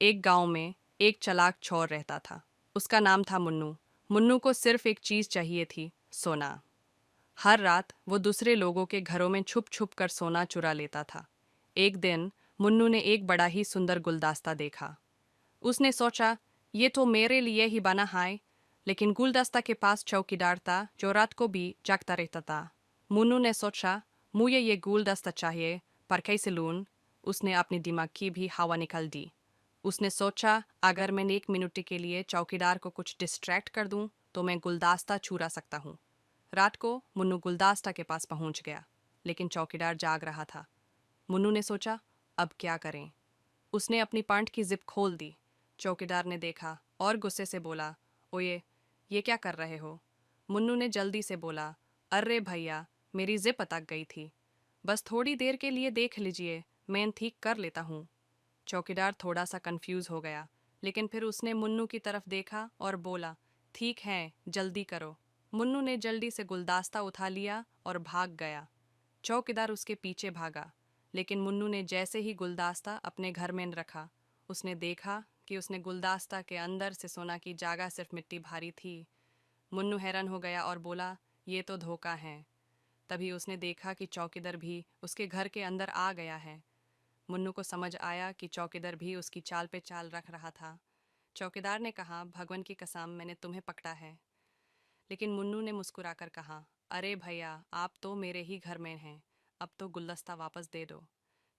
एक गांव में एक चालाक चोर रहता था। उसका नाम था मुन्नू। मुन्नू को सिर्फ एक चीज़ चाहिए थी, सोना। हर रात वो दूसरे लोगों के घरों में छुप छुप कर सोना चुरा लेता था। एक दिन मुन्नू ने एक बड़ा ही सुंदर गुलदस्ता देखा। उसने सोचा, ये तो मेरे लिए ही बना है। लेकिन गुलदस्ता के पास चौकीदार था जो रात को भी जागता रहता था। मुन्नू ने सोचा, मुझे ये गुलदस्ता चाहिए, पर कैसे लूँ? उसने अपनी दिमाग की भी हवा निकाल दी। उसने सोचा, अगर मैं 1 मिनट के लिए चौकीदार को कुछ डिस्ट्रैक्ट कर दूं, तो मैं गुलदस्ता चुरा सकता हूँ। रात को मुन्नू गुलदस्ता के पास पहुंच गया, लेकिन चौकीदार जाग रहा था। मुन्नू ने सोचा, अब क्या करें? उसने अपनी पैंट की जिप खोल दी। चौकीदार ने देखा और गुस्से से बोला, ओए, ये क्या कर रहे हो? मुन्नू ने जल्दी से बोला, अरे भैया, मेरी जिप अटक गई थी। बस थोड़ी देर के लिए देख लीजिए, मैं ठीक कर लेता हूँ। चौकीदार थोड़ा सा कंफ्यूज हो गया, लेकिन फिर उसने मुन्नू की तरफ देखा और बोला, ठीक है, जल्दी करो। मुन्नू ने जल्दी से गुलदस्ता उठा लिया और भाग गया। चौकीदार उसके पीछे भागा, लेकिन मुन्नू ने जैसे ही गुलदस्ता अपने घर में रखा, उसने देखा कि उसने गुलदस्ता के अंदर से सोना की जगह सिर्फ मिट्टी भारी थी। मुन्नू हैरान हो गया और बोला, ये तो धोखा है। तभी उसने देखा कि चौकीदार भी उसके घर के अंदर आ गया है। मुन्नू को समझ आया कि चौकीदार भी उसकी चाल पे चाल रख रहा था। चौकीदार ने कहा, भगवान की कसम, मैंने तुम्हें पकड़ा है। लेकिन मुन्नू ने मुस्कुराकर कहा, अरे भैया, आप तो मेरे ही घर में हैं। अब तो गुलदस्ता वापस दे दो।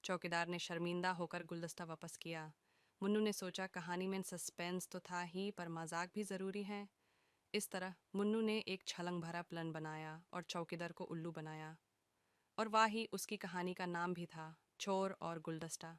चौकीदार ने शर्मिंदा होकर गुलदस्ता वापस किया। मुन्नू ने सोचा, कहानी में सस्पेंस तो था ही, पर मजाक भी ज़रूरी है। इस तरह मुन्नू ने एक छलंग भरा प्लान बनाया और चौकीदार को उल्लू बनाया। और वही उसकी कहानी का नाम भी था, चोर और गुलदस्ता।